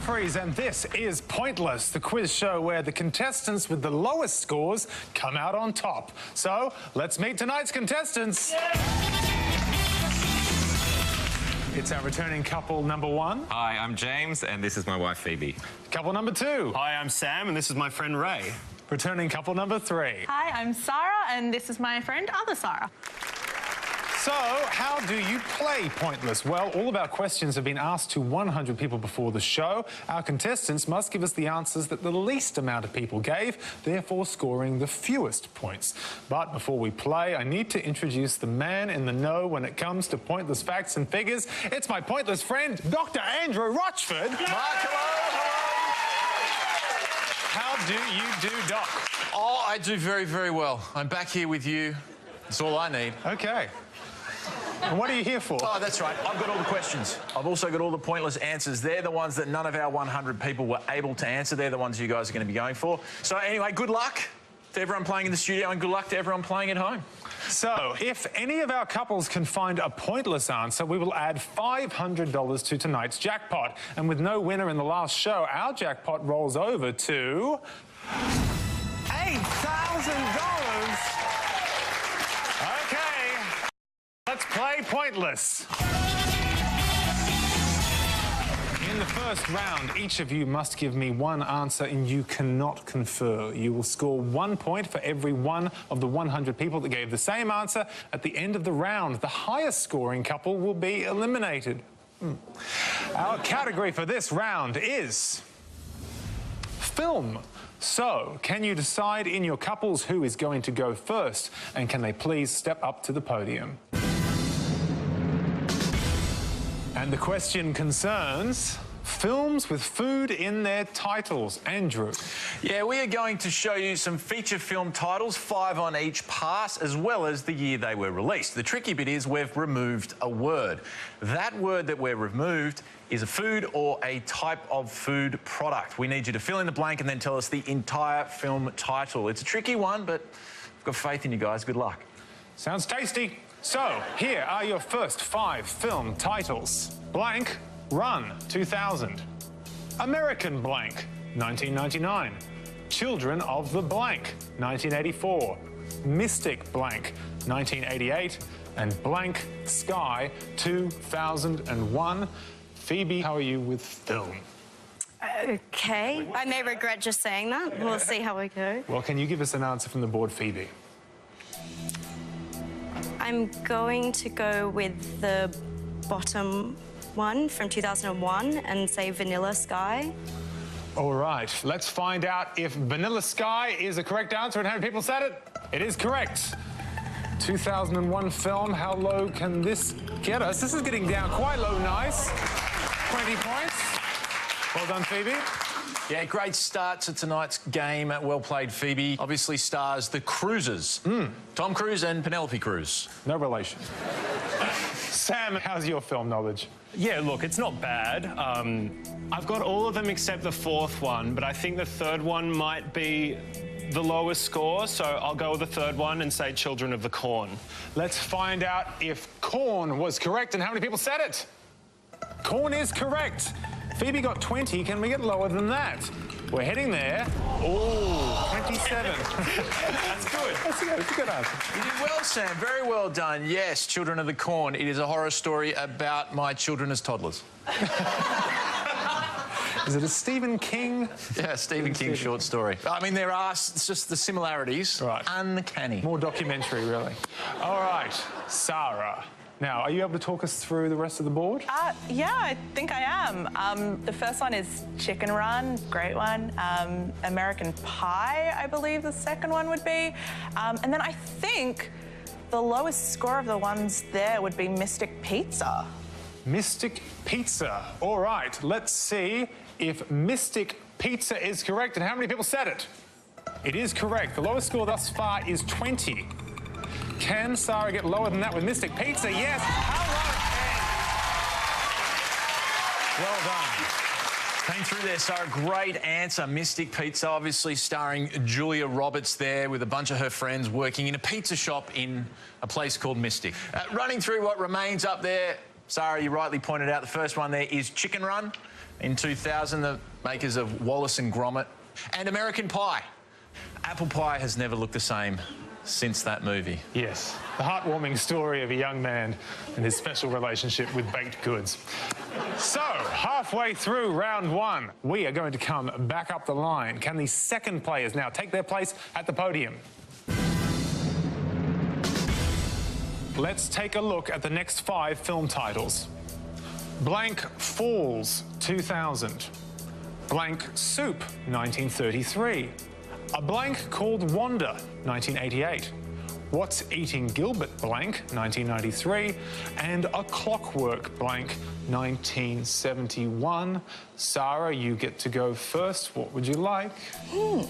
referees, and this is Pointless, the quiz show where the contestants with the lowest scores come out on top. So, let's meet tonight's contestants. It's our returning couple number one. Hi, I'm James, and this is my wife, Phoebe. Couple number two. Hi, I'm Sam, and this is my friend Ray. Returning couple number three. Hi, I'm Sarah, and this is my friend, other Sarah. So, how do you play Pointless? Well, all of our questions have been asked to 100 people before the show. Our contestants must give us the answers that the least amount of people gave, therefore scoring the fewest points. But before we play, I need to introduce the man in the know when it comes to pointless facts and figures. It's my pointless friend, Dr. Andrew Rochford. Mark, hello. How do you do, Doc? Oh, I do very, very well. I'm back here with you. That's all I need. OK. And what are you here for? Oh, that's right. I've got all the questions. I've also got all the pointless answers. They're the ones that none of our 100 people were able to answer. They're the ones you guys are going to be going for. So anyway, good luck to everyone playing in the studio and good luck to everyone playing at home. So, if any of our couples can find a pointless answer, we will add $500 to tonight's jackpot. And with no winner in the last show, our jackpot rolls over to $8,000. Let's play Pointless. In the first round, each of you must give me one answer and you cannot confer. You will score 1 point for every one of the 100 people that gave the same answer. At the end of the round, the highest scoring couple will be eliminated. Our category for this round is film. So, can you decide in your couples who is going to go first? And can they please step up to the podium? And the question concerns films with food in their titles. Andrew. Yeah, we are going to show you some feature film titles, 5 on each pass, as well as the year they were released. The tricky bit is we've removed a word. That word that we're removed is a food or a type of food product. We need you to fill in the blank and then tell us the entire film title. It's a tricky one, but I've got faith in you guys. Good luck. Sounds tasty. So, here are your first 5 film titles. Blank, Run, 2000. American Blank, 1999. Children of the Blank, 1984. Mystic Blank, 1988. And Blank Sky, 2001. Phoebe, how are you with film? OK. I may regret just saying that. We'll see how we go. Well, can you give us an answer from the board, Phoebe? I'm going to go with the bottom one from 2001 and say Vanilla Sky. All right, let's find out if Vanilla Sky is a correct answer and how many people said it. It is correct. 2001 film, how low can this get us? This is getting down quite low, nice. 20 points. Well done, Phoebe. Yeah, great start to tonight's game. Well played, Phoebe. Obviously stars the Cruisers. Tom Cruise and Penelope Cruz. No relation. Sam, how's your film knowledge? Yeah, look, it's not bad. I've got all of them except the fourth one, but I think the third one might be the lowest score, so I'll go with the third one and say Children of the Corn. Let's find out if corn was correct and how many people said it. Corn is correct. Phoebe got 20. Can we get lower than that? We're heading there. Oh, 27. That's good. That's a good answer. You did well, Sam. Very well done. Yes, Children of the Corn. It is a horror story about my children as toddlers. Is it a Stephen King? Yeah, Stephen King short story. I mean, there are just the similarities. Right. Uncanny. More documentary, really. All right, Sarah. Now, are you able to talk us through the rest of the board? Yeah, I think I am. The first one is Chicken Run, great one. American Pie, I believe the second one would be. And then I think the lowest score of the ones there would be Mystic Pizza. Mystic Pizza. All right, let's see if Mystic Pizza is correct and how many people said it. It is correct. The lowest score thus far is 20. Can Sarah get lower than that with Mystic Pizza? Yes. How low? Well done. Came through there, Sarah. Great answer. Mystic Pizza, obviously starring Julia Roberts there with a bunch of her friends working in a pizza shop in a place called Mystic. Running through what remains up there, Sarah, you rightly pointed out the first one there is Chicken Run. In 2000, the makers of Wallace and Gromit and American Pie. Apple pie has never looked the same since that movie. Yes, the heartwarming story of a young man and his special relationship with baked goods. So, halfway through round one, we are going to come back up the line. Can the second players now take their place at the podium? Let's take a look at the next 5 film titles. Blank Falls, 2000. Blank Soup, 1933. A Blank Called Wanda, 1988. What's Eating Gilbert Blank, 1993. And A Clockwork Blank, 1971. Sarah, you get to go first. What would you like? I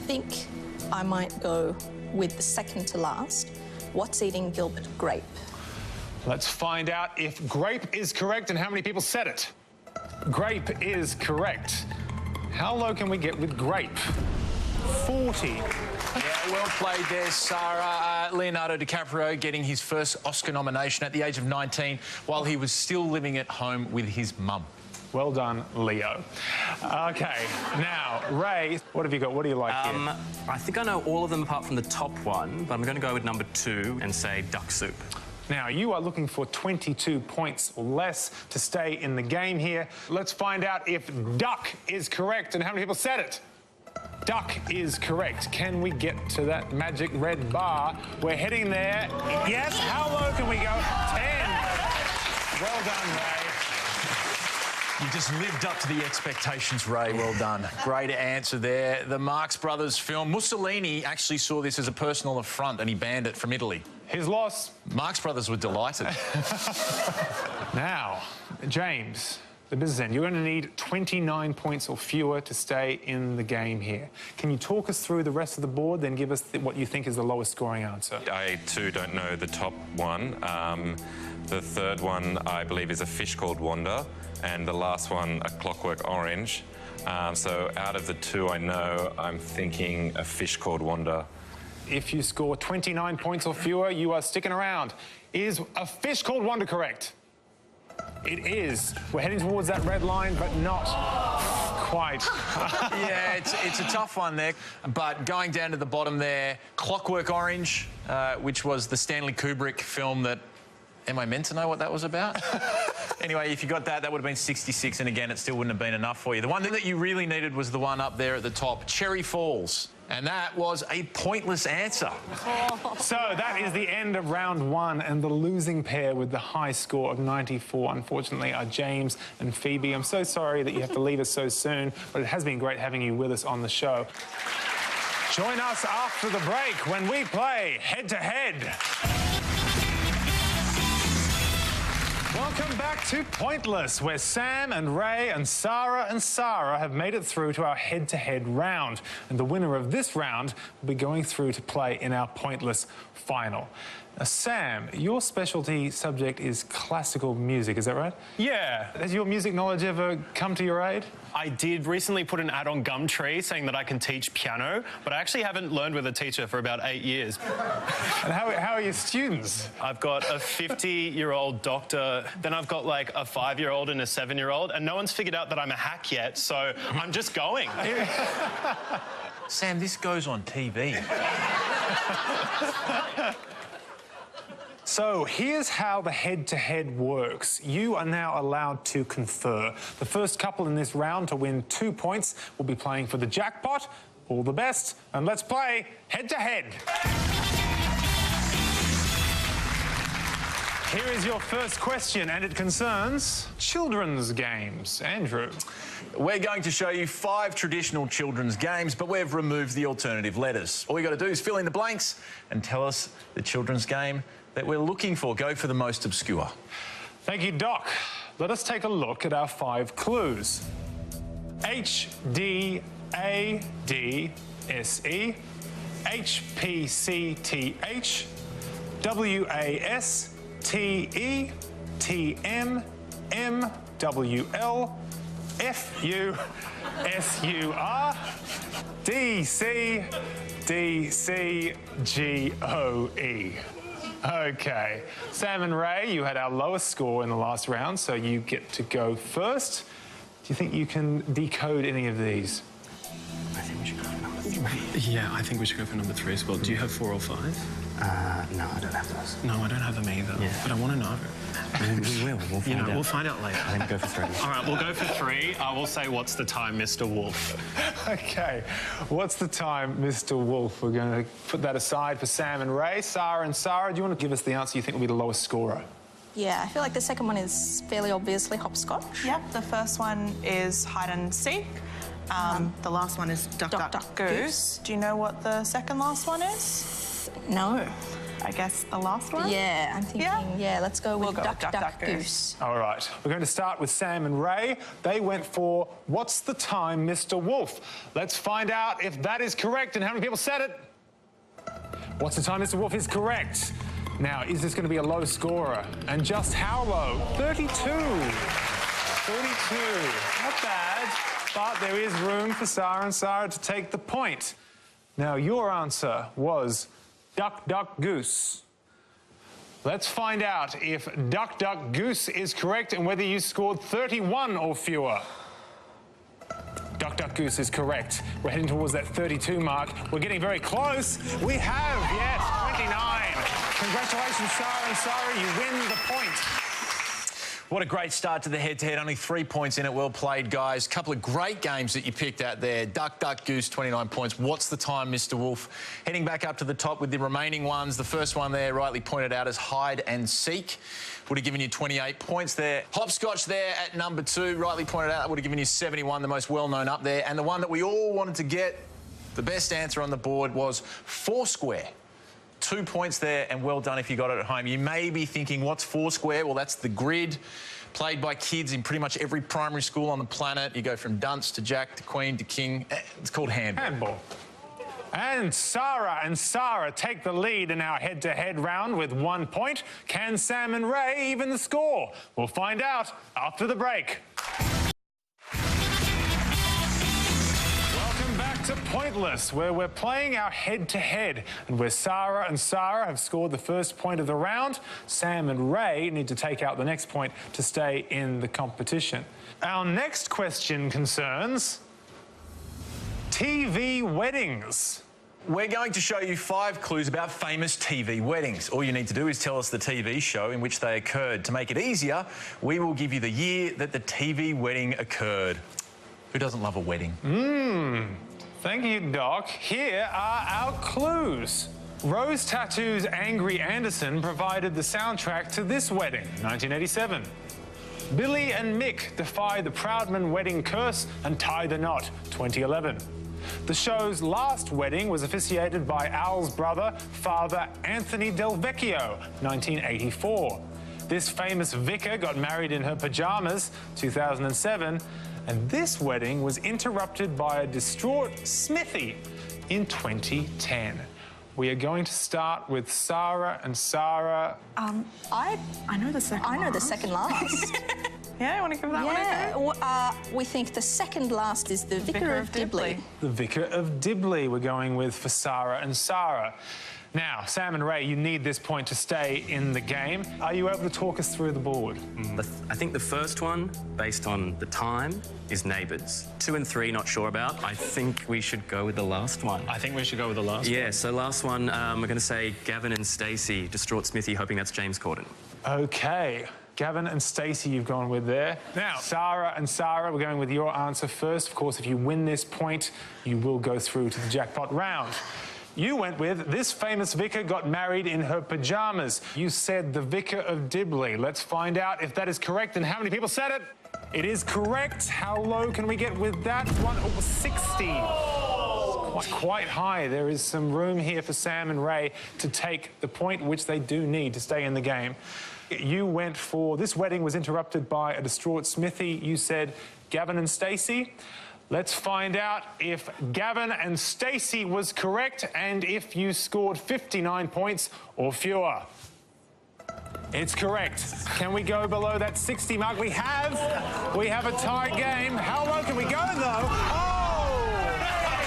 think I might go with the second to last. What's Eating Gilbert Grape? Let's find out if grape is correct and how many people said it. Grape is correct. How low can we get with grape? 40. Yeah, well played there, Sarah. Leonardo DiCaprio getting his first Oscar nomination at the age of 19 while he was still living at home with his mum. Well done, Leo. OK, now, Ray, what have you got? What do you like here? I think I know all of them apart from the top one, but I'm going to go with number 2 and say duck soup. Now, you are looking for 22 points or less to stay in the game here. Let's find out if duck is correct and how many people said it. Duck is correct. Can we get to that magic red bar? We're heading there. Yes, how low can we go? 10. Well done, Ray. You just lived up to the expectations, Ray. Well done. Great answer there. The Marx Brothers film. Mussolini actually saw this as a personal affront and he banned it from Italy. His loss. Marx Brothers were delighted. Now, James, the business end, you're going to need 29 points or fewer to stay in the game here. Can you talk us through the rest of the board, then give us what you think is the lowest scoring answer? I, too, don't know the top one. The third one, I believe, is A Fish Called Wanda, and the last one, A Clockwork Orange. So out of the 2 I know, I'm thinking A Fish Called Wanda. If you score 29 points or fewer, you are sticking around. Is A Fish Called Wanda correct? It is. We're heading towards that red line, but not quite. Yeah, it's a tough one there. But going down to the bottom there, Clockwork Orange, which was the Stanley Kubrick film that... Am I meant to know what that was about? Anyway, if you got that, that would have been 66, and again, it still wouldn't have been enough for you. The one that you really needed was the one up there at the top, Cherry Falls. And that was a pointless answer. So that is the end of round 1, and the losing pair with the high score of 94, unfortunately, are James and Phoebe. I'm so sorry that you have to leave us so soon, but it has been great having you with us on the show. Join us after the break when we play Head to Head. Welcome back to Pointless, where Sam and Ray and Sarah have made it through to our head-to-head round. And the winner of this round will be going through to play in our Pointless final. Now, Sam, your specialty subject is classical music, is that right? Yeah. Has your music knowledge ever come to your aid? I did recently put an ad on Gumtree saying that I can teach piano, but I actually haven't learned with a teacher for about 8 years. And how are your students? I've got a 50-year-old doctor, then I've got like a 5-year-old and a 7-year-old, and no one's figured out that I'm a hack yet, so I'm just going. Sam, this goes on TV. So here's how the head-to-head works. You are now allowed to confer. The first couple in this round to win 2 points will be playing for the jackpot. All the best, and let's play head-to-head. Here is your first question, and it concerns children's games. Andrew. We're going to show you 5 traditional children's games, but we've removed the alternative letters. All you got to do is fill in the blanks and tell us the children's game that we're looking for. Go for the most obscure. Thank you, Doc. Let us take a look at our 5 clues. HDADSE, HPCTH, WASTE, TMMWL, FUSUR, DCDCGOE. OK. Sam and Ray, you had our lowest score in the last round, so you get to go first. Do you think you can decode any of these? I think we should go for number 3. Yeah, I think we should go for number 3 as well. Do you have 4 or 5? No, I don't have those. No, I don't have them either. Yeah. But I want to know. We will. We'll find out. We'll find out later. I think go for 3. All right, we'll go for 3. I will say, what's the time, Mr. Wolf? Okay, what's the time, Mr. Wolf? We're going to put that aside for Sam and Ray. Sarah and Sarah, do you want to give us the answer you think will be the lowest scorer? Yeah, I feel like the second one is fairly obviously hopscotch. Yep, the first one is hide and seek. The last one is duck, duck, goose. Do you know what the second last one is? No. I guess the last one? Yeah, I'm thinking, yeah, let's go with duck, goose. All right, we're going to start with Sam and Ray. They went for what's the time, Mr. Wolf? Let's find out if that is correct and how many people said it. What's the time, Mr. Wolf is correct. Now, is this going to be a low scorer? And just how low? 32. 32. Not bad, but there is room for Sarah and Sarah to take the point. Now, your answer was duck, duck, goose. Let's find out if duck, duck, goose is correct and whether you scored 31 or fewer. Duck, duck, goose is correct. We're heading towards that 32 mark. We're getting very close. We have, yes, 29. Congratulations, Sarah and Sarah. You win the point. What a great start to the head-to-head. Only 3 points in it. Well played, guys. Couple of great games that you picked out there. Duck, duck, goose, 29 points. What's the time, Mr. Wolf? Heading back up to the top with the remaining ones. The first one there, rightly pointed out as hide and seek. Would have given you 28 points there. Hopscotch there at number 2, rightly pointed out. That would have given you 71, the most well-known up there. And the one that we all wanted to get, the best answer on the board, was Foursquare. 2 points there, and well done if you got it at home. You may be thinking, what's Foursquare? Well, that's the grid played by kids in pretty much every primary school on the planet. You go from dunce to jack to queen to king. It's called handball. Handball. And Sarah take the lead in our head-to-head round with 1 point. Can Sam and Ray even the score? We'll find out after the break. To Pointless, where we're playing our head-to-head, and where Sarah and Sarah have scored the first point of the round. Sam and Ray need to take out the next point to stay in the competition. Our next question concerns TV weddings. We're going to show you 5 clues about famous TV weddings. All you need to do is tell us the TV show in which they occurred. To make it easier, we will give you the year that the TV wedding occurred. Who doesn't love a wedding? Thank you, Doc. Here are our clues. Rose Tattoo's Angry Anderson provided the soundtrack to this wedding, 1987. Billy and Mick defy the Proudman wedding curse and tie the knot, 2011. The show's last wedding was officiated by Al's brother, Father Anthony Del Vecchio, 1984. This famous vicar got married in her pajamas, 2007. And this wedding was interrupted by a distraught Smithy in 2010. We are going to start with Sarah and Sarah. I know the second I know the second last. Yeah, you want to give that one a go? We think the second last is the Vicar of Dibley. The Vicar of Dibley we're going with for Sarah and Sarah. Now, Sam and Ray, you need this point to stay in the game. Are you able to talk us through the board? I think the first one, based on the time, is Neighbours. 2 and 3, not sure about. I think we should go with the last one. I think we should go with the last one. Yeah, so last one, we're going to say Gavin and Stacey, distraught Smithy, hoping that's James Corden. OK. Gavin and Stacey you've gone with there. Now, Sarah and Sarah, we're going with your answer first. Of course, if you win this point, you will go through to the jackpot round. You went with this famous vicar got married in her pajamas. You said the Vicar of Dibley. Let's find out if that is correct and how many people said it. It is correct. How low can we get with that one? Oh, 60. Quite high. There is some room here for Sam and Ray to take the point, which they do need to stay in the game. You went for this wedding was interrupted by a distraught Smithy. You said Gavin and Stacey. Let's find out if Gavin and Stacey was correct and if you scored 59 points or fewer. It's correct. Can we go below that 60 mark? We have a tie game. How low can we go, though? Oh!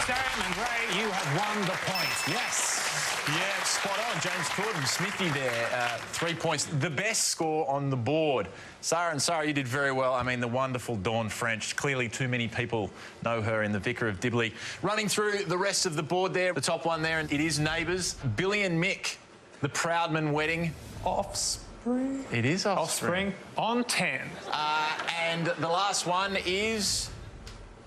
Sam and Ray, you have won the point. Yes. Yeah, spot on. James Corden, Smithy there, 3 points. The best score on the board. Sarah, you did very well. I mean, the wonderful Dawn French. Clearly too many people know her in The Vicar of Dibley. Running through the rest of the board there, the top one there, and it is Neighbours. Billy and Mick, The Proudman Wedding. Offspring. It is Offspring. On 10. And the last one is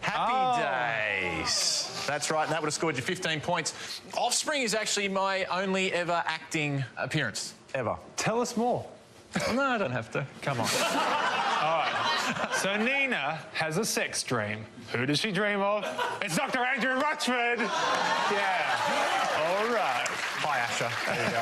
Happy Days. That's right, and that would have scored you 15 points. Offspring is actually my only ever acting appearance, ever. Tell us more. No, I don't have to. Come on. All right. So Nina has a sex dream. Who does she dream of? It's Dr. Andrew Rochford. Yeah. All right. Hi, Asher. There you go.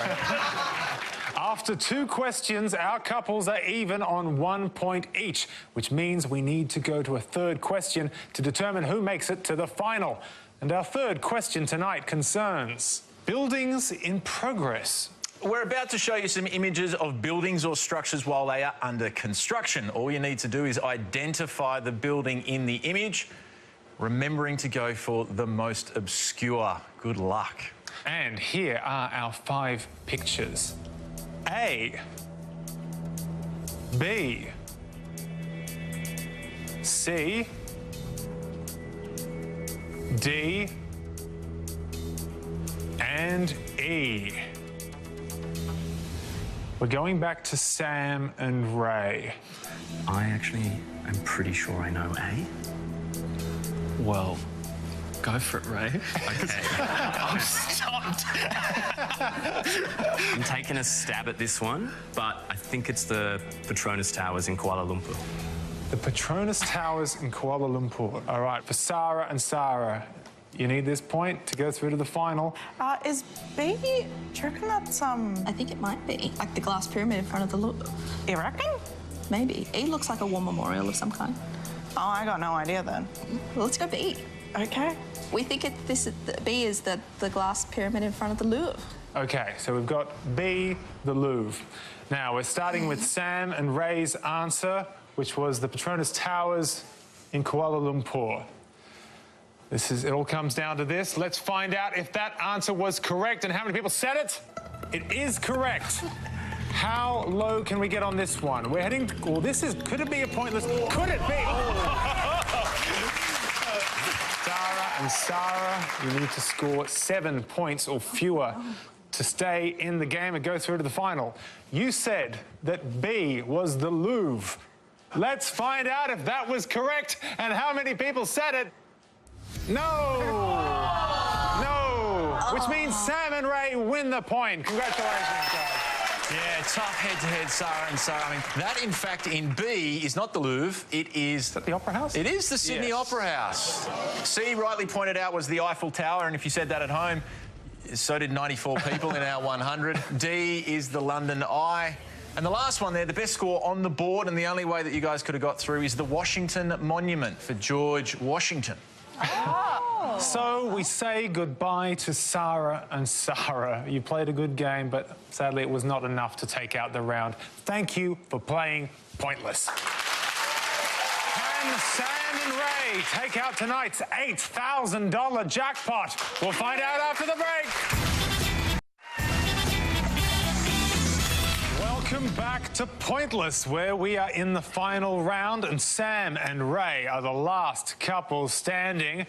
After 2 questions, our couples are even on 1 point each, which means we need to go to a third question to determine who makes it to the final. And our third question tonight concerns buildings in progress. We're about to show you some images of buildings or structures while they are under construction. All you need to do is identify the building in the image, remembering to go for the most obscure. Good luck. And here are our 5 pictures. A, B, C, D, and E. We're going back to Sam and Ray. I actually am pretty sure I know A. Well, go for it, Ray. Okay. I'm stumped. I'm taking a stab at this one, but I think it's the Petronas Towers in Kuala Lumpur. The Petronas Towers in Kuala Lumpur. All right, for Sarah and Sarah, you need this point to go through to the final. Is B, do you reckon that's, I think it might be. Like the glass pyramid in front of the Louvre. you reckon? Maybe. E looks like a war memorial of some kind. Oh, I got no idea then. Well, let's go B. Okay. We think B is the glass pyramid in front of the Louvre. Okay, so we've got B, the Louvre. Now, we're starting with Sam and Ray's answer, which was the Petronas Towers in Kuala Lumpur. It all comes down to this. Let's find out if that answer was correct and how many people said it. It is correct. How low can we get on this one? We're heading, could it be a pointless? Could it be? Sarah and Sarah, you need to score 7 points or fewer to stay in the game and go through to the final. You said that B was the Louvre. Let's find out if that was correct and how many people said it. No! No! Which means Sam and Ray win the point. Congratulations, guys. Yeah, tough head-to-head, Sarah and Sarah. I mean, that, in fact, in B is not the Louvre. It is... the Opera House? It is the Sydney Opera House. C, rightly pointed out, was the Eiffel Tower, and if you said that at home, so did 94 people in our 100. D is the London Eye. And the last one there, the best score on the board, and the only way that you guys could have got through is the Washington Monument for George Washington. Oh. So we say goodbye to Sarah and Sarah. You played a good game, but sadly it was not enough to take out the round. Thank you for playing Pointless. Can Sam and Ray take out tonight's $8,000 jackpot? We'll find out after the break. Welcome back to Pointless, where we are in the final round, and Sam and Ray are the last couple standing,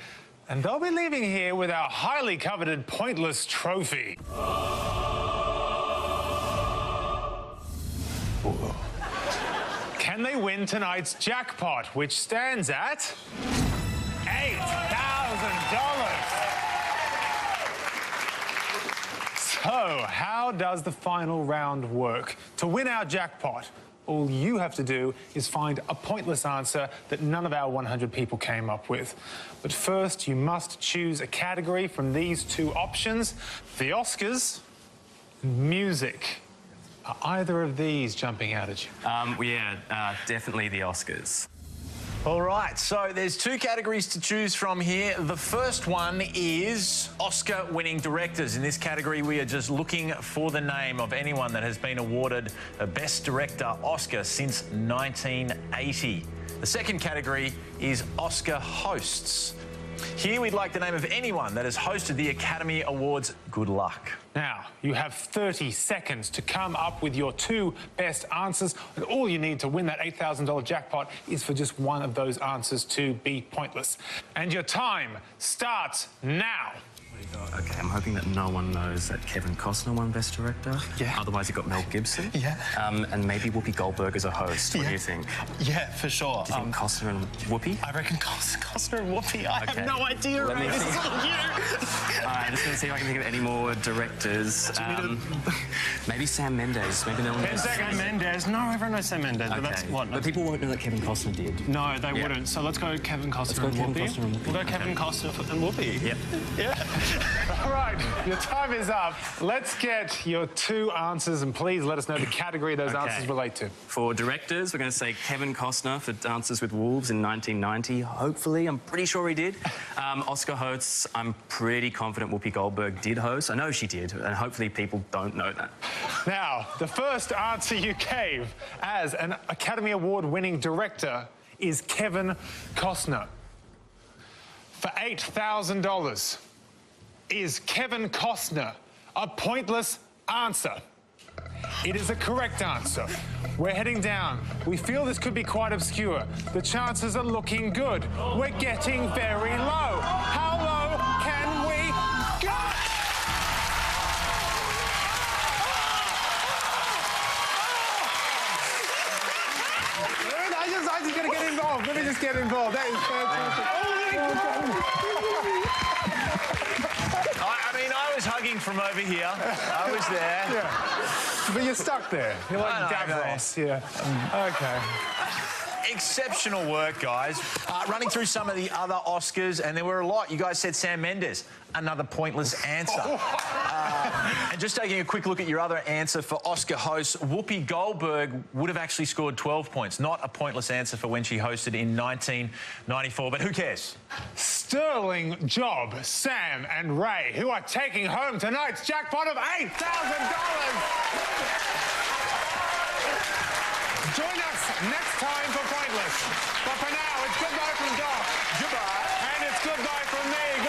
and they'll be leaving here with our highly coveted Pointless trophy. Whoa. Can they win tonight's jackpot, which stands at $8,000? So, how does the final round work? To win our jackpot, all you have to do is find a pointless answer that none of our 100 people came up with. But first, you must choose a category from these 2 options. The Oscars and music. Are either of these jumping out at you? Definitely the Oscars. All right, so there's 2 categories to choose from here. The first one is Oscar-winning directors. In this category, we are just looking for the name of anyone that has been awarded a Best Director Oscar since 1980. The second category is Oscar hosts. Here we'd like the name of anyone that has hosted the Academy Awards. Good luck. Now, you have 30 seconds to come up with your 2 best answers, and all you need to win that $8,000 jackpot is for just one of those answers to be pointless. And your time starts now. Okay, I'm hoping that no one knows that Kevin Costner won Best Director. Yeah. Otherwise, you got Mel Gibson. Yeah. And maybe Whoopi Goldberg as a host. What do you think? Yeah, for sure. Do you think Costner and Whoopi? I reckon Costner and Whoopi. I have no idea. Let me This think. is all you. I'm just going to see if I can think of any more directors. Maybe Sam Mendes. Maybe no one knows. Sam Mendes. No, everyone knows Sam Mendes. But that's what. But people won't know that Kevin Costner did. No, they wouldn't. So let's go Kevin Costner and Kevin Whoopi. Costner and Whoopi. We'll go Kevin Costner and Whoopi. Yep. Yeah. All right, your time is up. Let's get your 2 answers, and please let us know the category those answers relate to. For directors, we're going to say Kevin Costner for Dances with Wolves in 1990. Hopefully, I'm pretty sure he did. Oscar hosts, I'm pretty confident Whoopi Goldberg did host. I know she did, and hopefully people don't know that. Now, the first answer you gave as an Academy Award-winning director is Kevin Costner. For $8,000, is Kevin Costner a pointless answer? It is a correct answer. We're heading down. We feel this could be quite obscure. The chances are looking good. We're getting very low. How low can we go? I'm just going to get involved. Let me just get involved. That is fantastic. I mean, I was hugging from over here. I was there. Yeah. But you're stuck there. You're like Davros. Yeah. Okay. Exceptional work, guys. Running through some of the other Oscars, and there were a lot. You guys said Sam Mendes. Another pointless answer. And just taking a quick look at your other answer for Oscar hosts, Whoopi Goldberg would have actually scored 12 points. Not a pointless answer for when she hosted in 1994, but who cares? Sterling job, Sam and Ray, who are taking home tonight's jackpot of $8,000. Join us next time for Pointless. But for now, it's goodbye from Doc. Goodbye. And it's goodbye from me.